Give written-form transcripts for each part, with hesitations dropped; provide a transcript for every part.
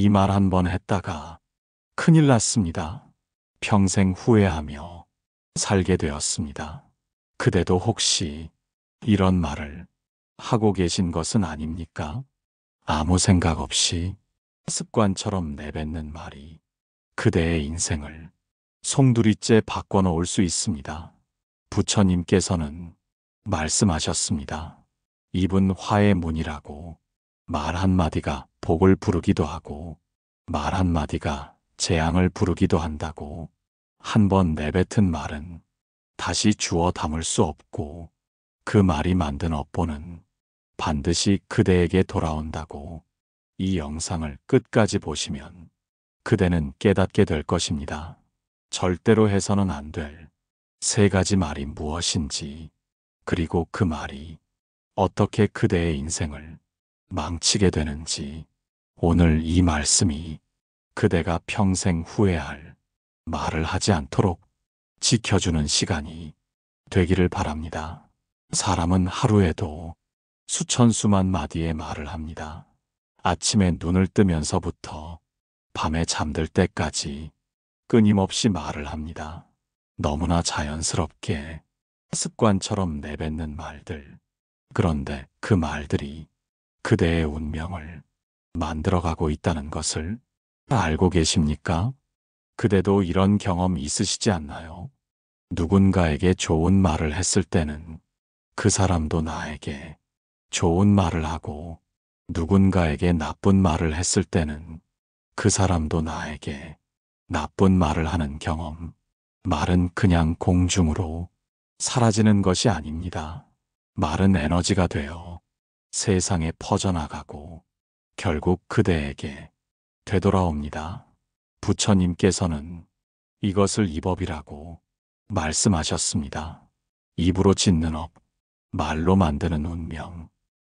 이 말 한 번 했다가 큰일 났습니다. 평생 후회하며 살게 되었습니다. 그대도 혹시 이런 말을 하고 계신 것은 아닙니까? 아무 생각 없이 습관처럼 내뱉는 말이 그대의 인생을 송두리째 바꿔놓을 수 있습니다. 부처님께서는 말씀하셨습니다. 입은 화의 문이라고. 말 한마디가 복을 부르기도 하고 말 한마디가 재앙을 부르기도 한다고. 한 번 내뱉은 말은 다시 주워 담을 수 없고 그 말이 만든 업보는 반드시 그대에게 돌아온다고. 이 영상을 끝까지 보시면 그대는 깨닫게 될 것입니다. 절대로 해서는 안 될 세 가지 말이 무엇인지, 그리고 그 말이 어떻게 그대의 인생을 망치게 되는지, 오늘 이 말씀이 그대가 평생 후회할 말을 하지 않도록 지켜주는 시간이 되기를 바랍니다. 사람은 하루에도 수천 수만 마디의 말을 합니다. 아침에 눈을 뜨면서부터 밤에 잠들 때까지 끊임없이 말을 합니다. 너무나 자연스럽게 습관처럼 내뱉는 말들. 그런데 그 말들이 그대의 운명을 만들어가고 있다는 것을 알고 계십니까? 그대도 이런 경험 있으시지 않나요? 누군가에게 좋은 말을 했을 때는 그 사람도 나에게 좋은 말을 하고, 누군가에게 나쁜 말을 했을 때는 그 사람도 나에게 나쁜 말을 하는 경험. 말은 그냥 공중으로 사라지는 것이 아닙니다. 말은 에너지가 되어 세상에 퍼져나가고 결국 그대에게 되돌아옵니다. 부처님께서는 이것을 이법이라고 말씀하셨습니다. 입으로 짓는 업, 말로 만드는 운명.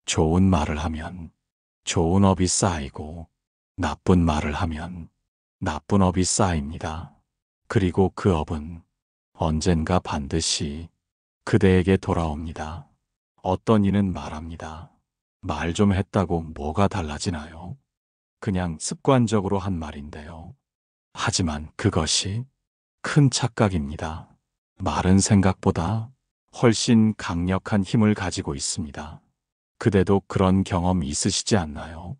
좋은 말을 하면 좋은 업이 쌓이고 나쁜 말을 하면 나쁜 업이 쌓입니다. 그리고 그 업은 언젠가 반드시 그대에게 돌아옵니다. 어떤 이는 말합니다. 말 좀 했다고 뭐가 달라지나요? 그냥 습관적으로 한 말인데요. 하지만 그것이 큰 착각입니다. 말은 생각보다 훨씬 강력한 힘을 가지고 있습니다. 그대도 그런 경험 있으시지 않나요?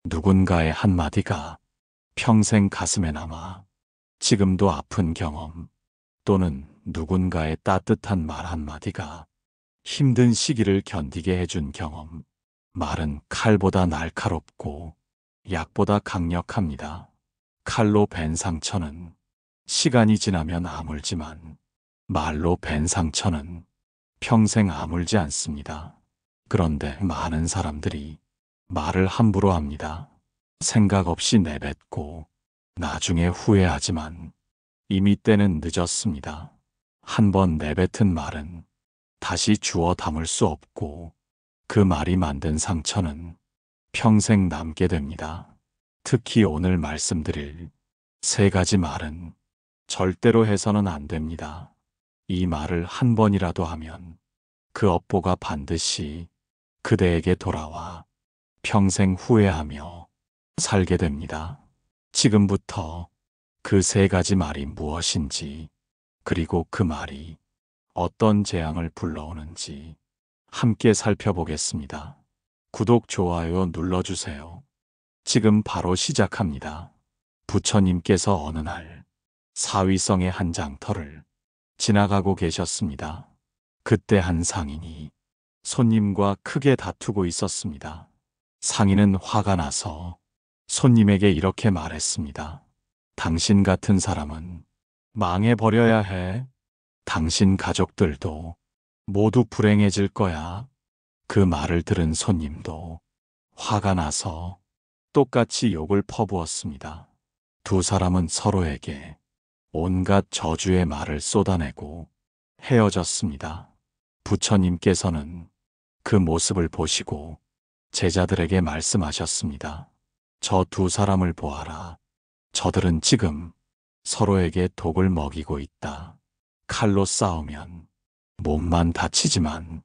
누군가의 한마디가 평생 가슴에 남아 지금도 아픈 경험, 또는 누군가의 따뜻한 말 한마디가 힘든 시기를 견디게 해준 경험. 말은 칼보다 날카롭고 약보다 강력합니다. 칼로 벤 상처는 시간이 지나면 아물지만 말로 벤 상처는 평생 아물지 않습니다. 그런데 많은 사람들이 말을 함부로 합니다. 생각 없이 내뱉고 나중에 후회하지만 이미 때는 늦었습니다. 한 번 내뱉은 말은 다시 주워 담을 수 없고 그 말이 만든 상처는 평생 남게 됩니다. 특히 오늘 말씀드릴 세 가지 말은 절대로 해서는 안 됩니다. 이 말을 한 번이라도 하면 그 업보가 반드시 그대에게 돌아와 평생 후회하며 살게 됩니다. 지금부터 그 세 가지 말이 무엇인지, 그리고 그 말이 어떤 재앙을 불러오는지 함께 살펴보겠습니다. 구독, 좋아요 눌러주세요. 지금 바로 시작합니다. 부처님께서 어느 날 사위성의 한 장터를 지나가고 계셨습니다. 그때 한 상인이 손님과 크게 다투고 있었습니다. 상인은 화가 나서 손님에게 이렇게 말했습니다. 당신 같은 사람은 망해버려야 해. 당신 가족들도 모두 불행해질 거야. 그 말을 들은 손님도 화가 나서 똑같이 욕을 퍼부었습니다. 두 사람은 서로에게 온갖 저주의 말을 쏟아내고 헤어졌습니다. 부처님께서는 그 모습을 보시고 제자들에게 말씀하셨습니다. 저 두 사람을 보아라. 저들은 지금 서로에게 독을 먹이고 있다. 칼로 싸우면 몸만 다치지만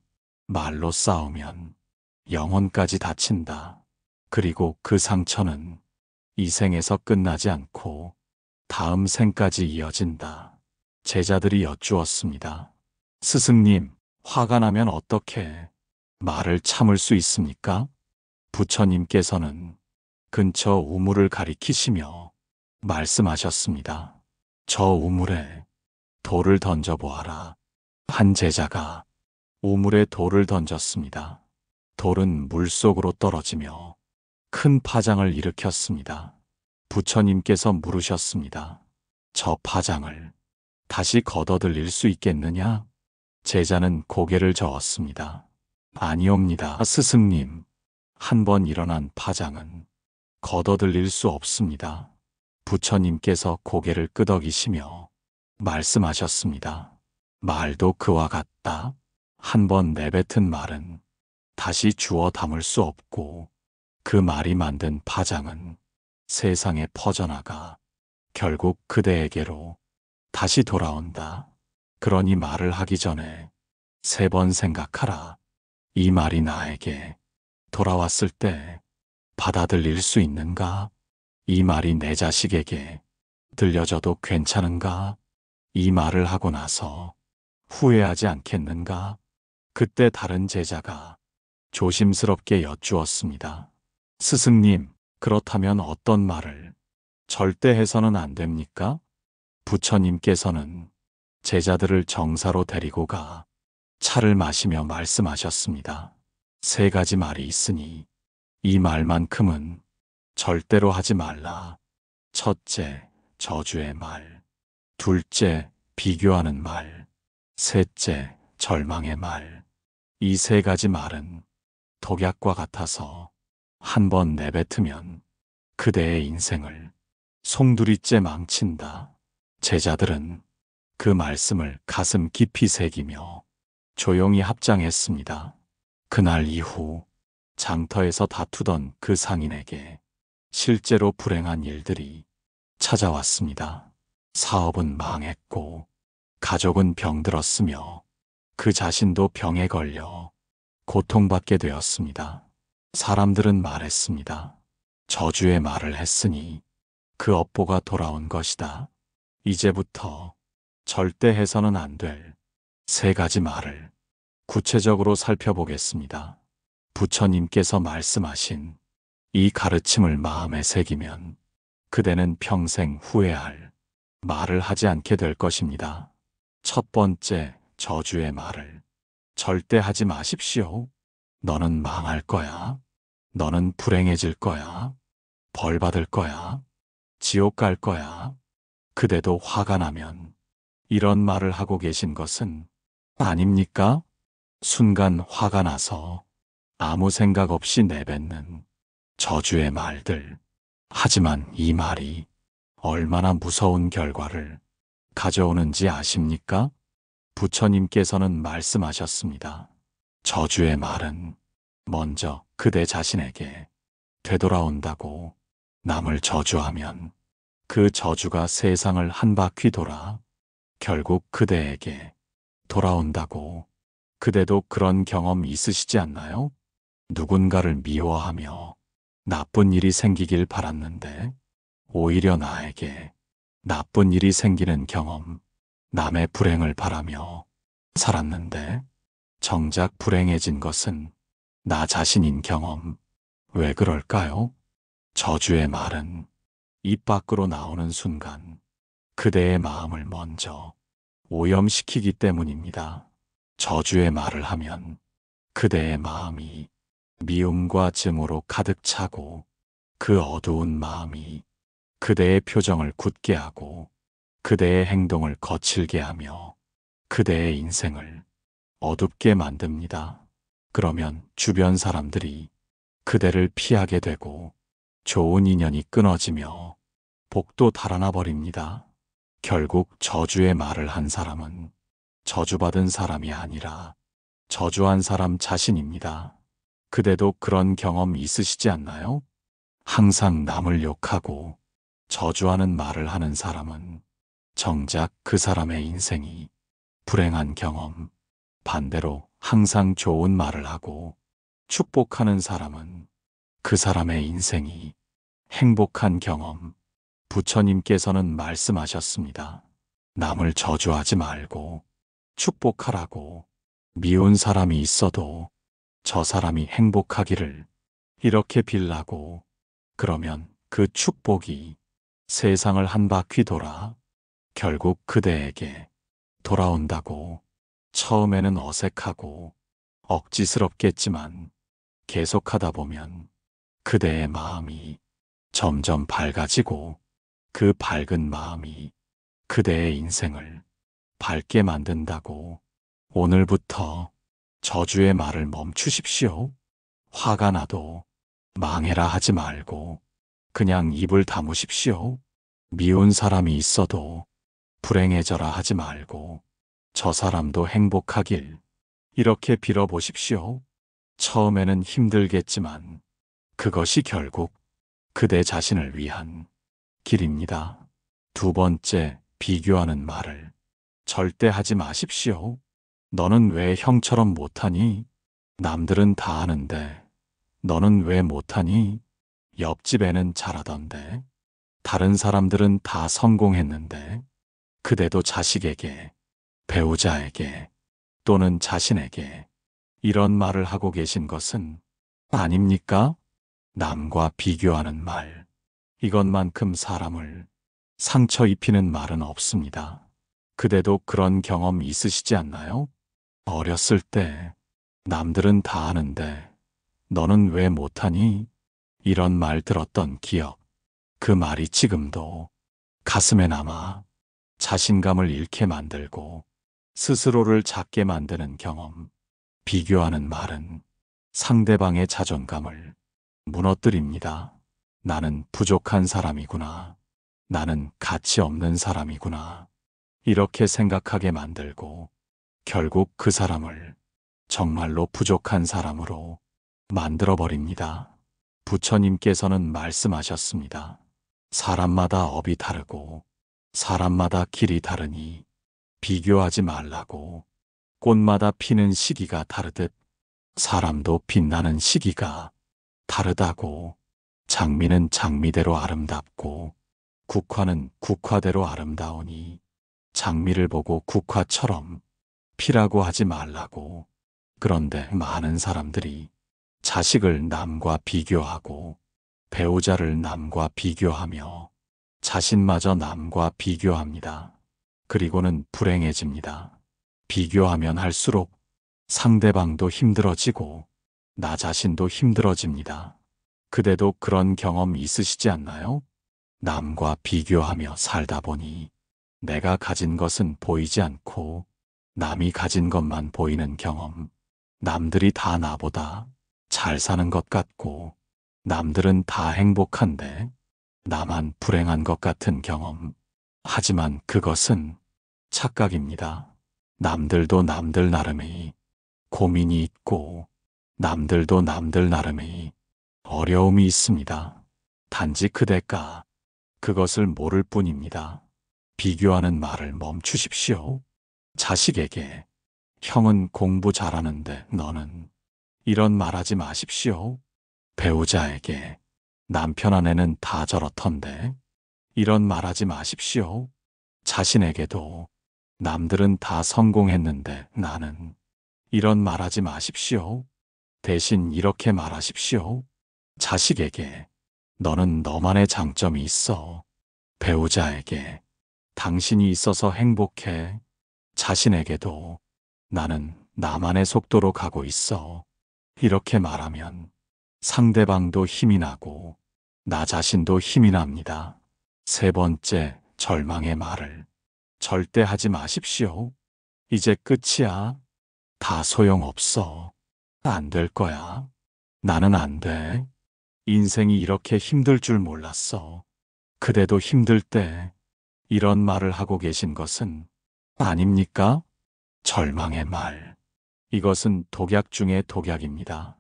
말로 싸우면 영혼까지 다친다. 그리고 그 상처는 이 생에서 끝나지 않고 다음 생까지 이어진다. 제자들이 여쭈었습니다. 스승님, 화가 나면 어떻게 말을 참을 수 있습니까? 부처님께서는 근처 우물을 가리키시며 말씀하셨습니다. 저 우물에 돌을 던져보아라. 한 제자가 우물에 돌을 던졌습니다. 돌은 물속으로 떨어지며 큰 파장을 일으켰습니다. 부처님께서 물으셨습니다. 저 파장을 다시 걷어들일 수 있겠느냐? 제자는 고개를 저었습니다. 아니옵니다, 스승님. 한 번 일어난 파장은 걷어들일 수 없습니다. 부처님께서 고개를 끄덕이시며 말씀하셨습니다. 말도 그와 같다. 한 번 내뱉은 말은 다시 주워 담을 수 없고 그 말이 만든 파장은 세상에 퍼져나가 결국 그대에게로 다시 돌아온다. 그러니 말을 하기 전에 3번 생각하라. 이 말이 나에게 돌아왔을 때 받아들일 수 있는가? 이 말이 내 자식에게 들려줘도 괜찮은가? 이 말을 하고 나서 후회하지 않겠는가? 그때 다른 제자가 조심스럽게 여쭈었습니다. 스승님, 그렇다면 어떤 말을 절대 해서는 안 됩니까? 부처님께서는 제자들을 정사로 데리고 가 차를 마시며 말씀하셨습니다. 3가지 말이 있으니 이 말만큼은 절대로 하지 말라. 첫째, 저주의 말. 둘째, 비교하는 말. 셋째, 절망의 말. 이 3가지 말은 독약과 같아서 한 번 내뱉으면 그대의 인생을 송두리째 망친다. 제자들은 그 말씀을 가슴 깊이 새기며 조용히 합장했습니다. 그날 이후 장터에서 다투던 그 상인에게 실제로 불행한 일들이 찾아왔습니다. 사업은 망했고 가족은 병들었으며 그 자신도 병에 걸려 고통받게 되었습니다. 사람들은 말했습니다. 저주의 말을 했으니 그 업보가 돌아온 것이다. 이제부터 절대 해서는 안 될 3가지 말을 구체적으로 살펴보겠습니다. 부처님께서 말씀하신 이 가르침을 마음에 새기면 그대는 평생 후회할 말을 하지 않게 될 것입니다. 첫 번째, 저주의 말을 절대 하지 마십시오. 너는 망할 거야. 너는 불행해질 거야. 벌 받을 거야. 지옥 갈 거야. 그대도 화가 나면 이런 말을 하고 계신 것은 아닙니까? 순간 화가 나서 아무 생각 없이 내뱉는 저주의 말들. 하지만 이 말이 얼마나 무서운 결과를 가져오는지 아십니까? 부처님께서는 말씀하셨습니다. 저주의 말은 먼저 그대 자신에게 되돌아온다고. 남을 저주하면 그 저주가 세상을 한 바퀴 돌아 결국 그대에게 돌아온다고. 그대도 그런 경험 있으시지 않나요? 누군가를 미워하며 나쁜 일이 생기길 바랐는데 오히려 나에게 나쁜 일이 생기는 경험, 남의 불행을 바라며 살았는데 정작 불행해진 것은 나 자신인 경험. 왜 그럴까요? 저주의 말은 입 밖으로 나오는 순간 그대의 마음을 먼저 오염시키기 때문입니다. 저주의 말을 하면 그대의 마음이 미움과 증오로 가득 차고 그 어두운 마음이 그대의 표정을 굳게 하고 그대의 행동을 거칠게 하며 그대의 인생을 어둡게 만듭니다. 그러면 주변 사람들이 그대를 피하게 되고 좋은 인연이 끊어지며 복도 달아나 버립니다. 결국 저주의 말을 한 사람은 저주받은 사람이 아니라 저주한 사람 자신입니다. 그대도 그런 경험 있으시지 않나요? 항상 남을 욕하고 저주하는 말을 하는 사람은 정작 그 사람의 인생이 불행한 경험. 반대로 항상 좋은 말을 하고 축복하는 사람은 그 사람의 인생이 행복한 경험. 부처님께서는 말씀하셨습니다. 남을 저주하지 말고 축복하라고. 미운 사람이 있어도 저 사람이 행복하기를 이렇게 빌라고. 그러면 그 축복이 세상을 한 바퀴 돌아 결국 그대에게 돌아온다고. 처음에는 어색하고 억지스럽겠지만 계속하다 보면 그대의 마음이 점점 밝아지고 그 밝은 마음이 그대의 인생을 밝게 만든다고. 오늘부터 저주의 말을 멈추십시오. 화가 나도 망해라 하지 말고 그냥 입을 다무십시오. 미운 사람이 있어도 불행해져라 하지 말고 저 사람도 행복하길 이렇게 빌어보십시오. 처음에는 힘들겠지만 그것이 결국 그대 자신을 위한 길입니다. 두 번째, 비교하는 말을 절대 하지 마십시오. 너는 왜 형처럼 못하니? 남들은 다 하는데 너는 왜 못하니? 옆집 애는 잘하던데 다른 사람들은 다 성공했는데 그대도 자식에게, 배우자에게 또는 자신에게 이런 말을 하고 계신 것은 아닙니까? 남과 비교하는 말, 이것만큼 사람을 상처 입히는 말은 없습니다. 그대도 그런 경험 있으시지 않나요? 어렸을 때 남들은 다 하는데 너는 왜 못하니? 이런 말 들었던 기억. 그 말이 지금도 가슴에 남아 자신감을 잃게 만들고 스스로를 작게 만드는 경험. 비교하는 말은 상대방의 자존감을 무너뜨립니다. 나는 부족한 사람이구나. 나는 가치 없는 사람이구나. 이렇게 생각하게 만들고 결국 그 사람을 정말로 부족한 사람으로 만들어버립니다. 부처님께서는 말씀하셨습니다. 사람마다 업이 다르고 사람마다 길이 다르니 비교하지 말라고. 꽃마다 피는 시기가 다르듯 사람도 빛나는 시기가 다르다고. 장미는 장미대로 아름답고 국화는 국화대로 아름다우니 장미를 보고 국화처럼 피라고 하지 말라고. 그런데 많은 사람들이 자식을 남과 비교하고 배우자를 남과 비교하며 자신마저 남과 비교합니다. 그리고는 불행해집니다. 비교하면 할수록 상대방도 힘들어지고 나 자신도 힘들어집니다. 그대도 그런 경험 있으시지 않나요? 남과 비교하며 살다 보니 내가 가진 것은 보이지 않고 남이 가진 것만 보이는 경험. 남들이 다 나보다 잘 사는 것 같고 남들은 다 행복한데 나만 불행한 것 같은 경험. 하지만 그것은 착각입니다. 남들도 남들 나름의 고민이 있고 남들도 남들 나름의 어려움이 있습니다. 단지 그대가 그것을 모를 뿐입니다. 비교하는 말을 멈추십시오. 자식에게 형은 공부 잘하는데 너는 이런 말하지 마십시오. 배우자에게 남편 아내는 다 저렇던데 이런 말하지 마십시오. 자신에게도 남들은 다 성공했는데 나는 이런 말하지 마십시오. 대신 이렇게 말하십시오. 자식에게 너는 너만의 장점이 있어. 배우자에게 당신이 있어서 행복해. 자신에게도 나는 나만의 속도로 가고 있어. 이렇게 말하면 상대방도 힘이 나고 나 자신도 힘이 납니다. 세 번째, 절망의 말을 절대 하지 마십시오. 이제 끝이야. 다 소용없어. 안 될 거야. 나는 안 돼. 인생이 이렇게 힘들 줄 몰랐어. 그대도 힘들 때 이런 말을 하고 계신 것은 아닙니까? 절망의 말. 이것은 독약 중의 독약입니다.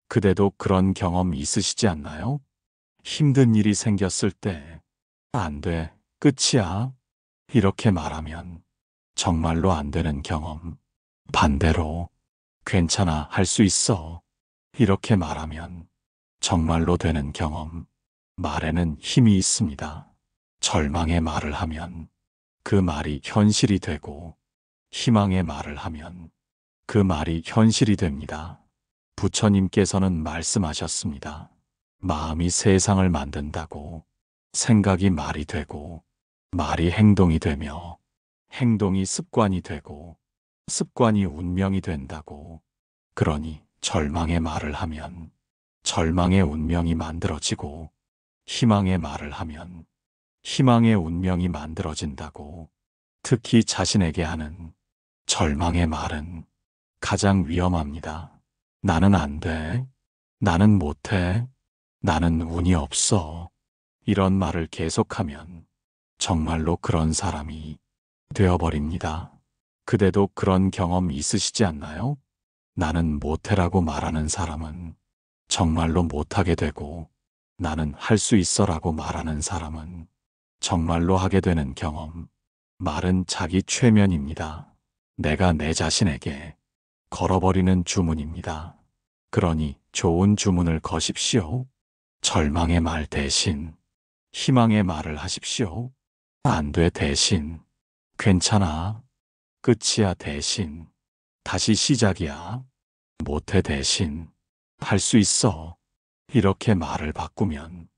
그대도 그런 경험 있으시지 않나요? 힘든 일이 생겼을 때 안 돼, 끝이야. 이렇게 말하면 정말로 안 되는 경험. 반대로 괜찮아, 할 수 있어. 이렇게 말하면 정말로 되는 경험. 말에는 힘이 있습니다. 절망의 말을 하면 그 말이 현실이 되고 희망의 말을 하면 그 말이 현실이 됩니다. 부처님께서는 말씀하셨습니다. 마음이 세상을 만든다고 생각이 말이 되고 말이 행동이 되며 행동이 습관이 되고 습관이 운명이 된다고. 그러니 절망의 말을 하면 절망의 운명이 만들어지고 희망의 말을 하면 희망의 운명이 만들어진다고. 특히 자신에게 하는 절망의 말은 가장 위험합니다. 나는 안 돼. 나는 못해. 나는 운이 없어. 이런 말을 계속하면 정말로 그런 사람이 되어버립니다. 그대도 그런 경험 있으시지 않나요? 나는 못해라고 말하는 사람은 정말로 못하게 되고 나는 할 수 있어라고 말하는 사람은 정말로 하게 되는 경험. 말은 자기 최면입니다. 내가 내 자신에게 걸어버리는 주문입니다. 그러니 좋은 주문을 거십시오. 절망의 말 대신 희망의 말을 하십시오. 안 돼 대신 괜찮아. 끝이야 대신 다시 시작이야. 못해 대신 할 수 있어. 이렇게 말을 바꾸면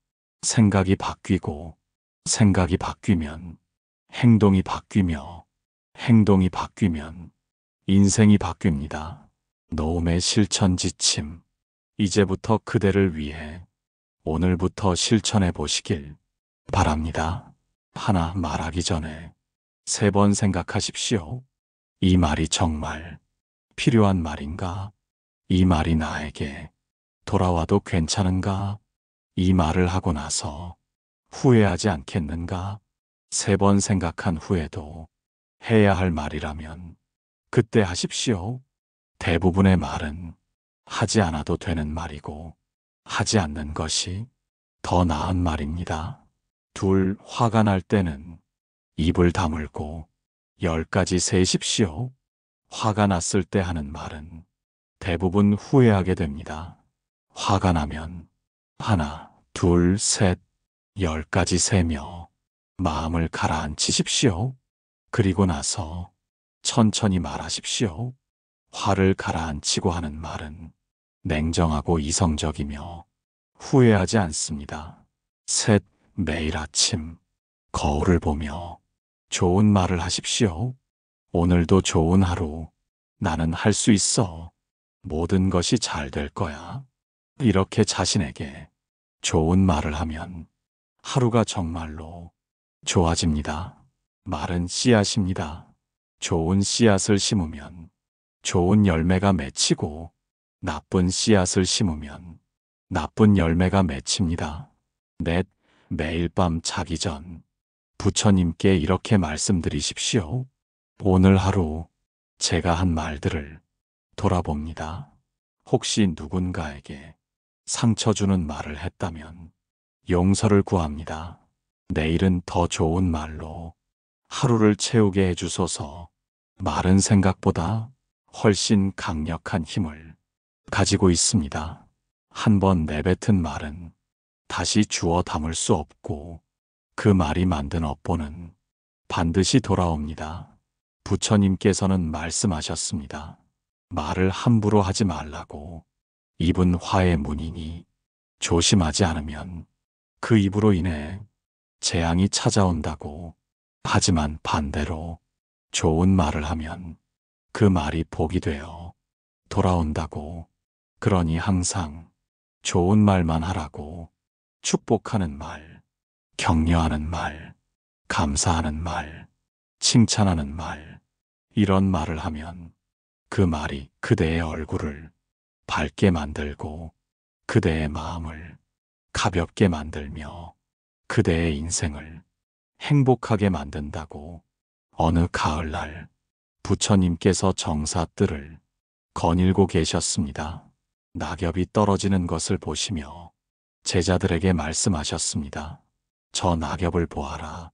생각이 바뀌고 생각이 바뀌면 행동이 바뀌며 행동이 바뀌면 인생이 바뀝니다. 노음의 실천 지침. 이제부터 그대를 위해 오늘부터 실천해 보시길 바랍니다. 하나 말하기 전에 3번 생각하십시오. 이 말이 정말 필요한 말인가? 이 말이 나에게 돌아와도 괜찮은가? 이 말을 하고 나서 후회하지 않겠는가? 3번 생각한 후에도 해야 할 말이라면 그때 하십시오. 대부분의 말은 하지 않아도 되는 말이고 하지 않는 것이 더 나은 말입니다. 화가 날 때는 입을 다물고 10가지 세십시오. 화가 났을 때 하는 말은 대부분 후회하게 됩니다. 화가 나면 하나, 둘, 셋, 10가지 세며 마음을 가라앉히십시오. 그리고 나서 천천히 말하십시오. 화를 가라앉히고 하는 말은 냉정하고 이성적이며 후회하지 않습니다. 셋, 매일 아침 거울을 보며 좋은 말을 하십시오. 오늘도 좋은 하루. 나는 할 수 있어. 모든 것이 잘 될 거야. 이렇게 자신에게 좋은 말을 하면 하루가 정말로 좋아집니다. 말은 씨앗입니다. 좋은 씨앗을 심으면 좋은 열매가 맺히고 나쁜 씨앗을 심으면 나쁜 열매가 맺힙니다. 넷, 매일 밤 자기 전 부처님께 이렇게 말씀드리십시오. 오늘 하루 제가 한 말들을 돌아봅니다. 혹시 누군가에게 상처 주는 말을 했다면 용서를 구합니다. 내일은 더 좋은 말로 하루를 채우게 해주소서. 말은 생각보다 훨씬 강력한 힘을 가지고 있습니다. 한번 내뱉은 말은 다시 주워 담을 수 없고 그 말이 만든 업보는 반드시 돌아옵니다. 부처님께서는 말씀하셨습니다. 말을 함부로 하지 말라고. 입은 화의 문이니 조심하지 않으면 그 입으로 인해 재앙이 찾아온다고. 하지만 반대로 좋은 말을 하면 그 말이 복이 되어 돌아온다고. 그러니 항상 좋은 말만 하라고. 축복하는 말, 격려하는 말, 감사하는 말, 칭찬하는 말, 이런 말을 하면 그 말이 그대의 얼굴을 밝게 만들고 그대의 마음을 가볍게 만들며 그대의 인생을 행복하게 만든다고. 어느 가을날 부처님께서 정사뜰을 거닐고 계셨습니다. 낙엽이 떨어지는 것을 보시며 제자들에게 말씀하셨습니다. 저 낙엽을 보아라.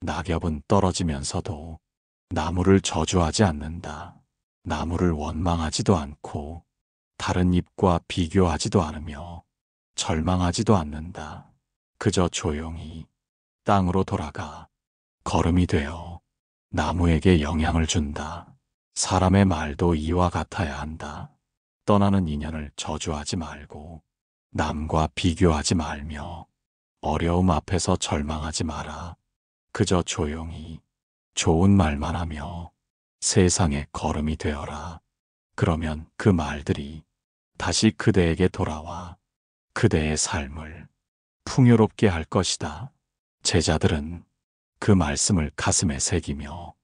낙엽은 떨어지면서도 나무를 저주하지 않는다. 나무를 원망하지도 않고 다른 잎과 비교하지도 않으며 절망하지도 않는다. 그저 조용히 땅으로 돌아가 걸음이 되어 나무에게 영향을 준다. 사람의 말도 이와 같아야 한다. 떠나는 인연을 저주하지 말고 남과 비교하지 말며 어려움 앞에서 절망하지 마라. 그저 조용히 좋은 말만 하며 세상의 걸음이 되어라. 그러면 그 말들이 다시 그대에게 돌아와 그대의 삶을 풍요롭게 할 것이다. 제자들은 그 말씀을 가슴에 새기며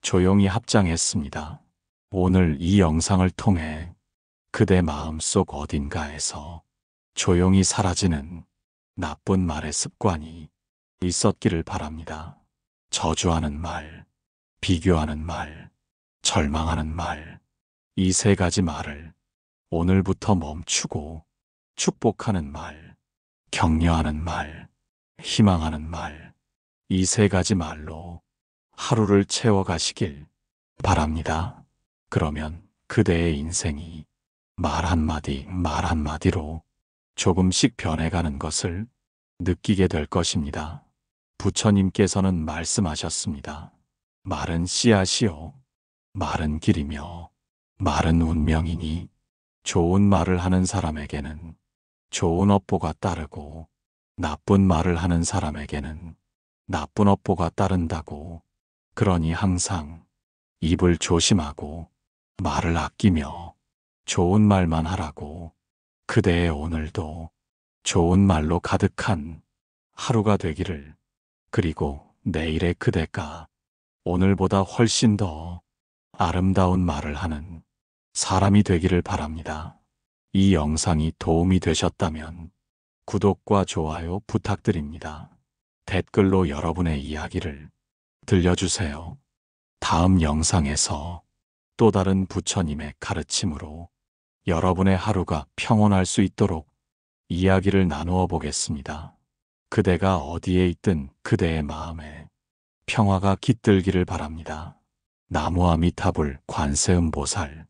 조용히 합장했습니다. 오늘 이 영상을 통해 그대 마음속 어딘가에서 조용히 사라지는 나쁜 말의 습관이 있었기를 바랍니다. 저주하는 말, 비교하는 말, 절망하는 말, 이 세 가지 말을 오늘부터 멈추고 축복하는 말, 격려하는 말, 희망하는 말, 이 세 가지 말로 하루를 채워가시길 바랍니다. 그러면 그대의 인생이 말 한마디 말 한마디로 조금씩 변해가는 것을 느끼게 될 것입니다. 부처님께서는 말씀하셨습니다. 말은 씨앗이요, 말은 길이며 말은 운명이니 좋은 말을 하는 사람에게는 좋은 업보가 따르고 나쁜 말을 하는 사람에게는 나쁜 업보가 따른다고. 그러니 항상 입을 조심하고 말을 아끼며 좋은 말만 하라고. 그대의 오늘도 좋은 말로 가득한 하루가 되기를, 그리고 내일의 그대가 오늘보다 훨씬 더 아름다운 말을 하는 사람이 되기를 바랍니다. 이 영상이 도움이 되셨다면 구독과 좋아요 부탁드립니다. 댓글로 여러분의 이야기를 들려주세요. 다음 영상에서 또 다른 부처님의 가르침으로 여러분의 하루가 평온할 수 있도록 이야기를 나누어 보겠습니다. 그대가 어디에 있든 그대의 마음에 평화가 깃들기를 바랍니다. 나무아미타불 관세음보살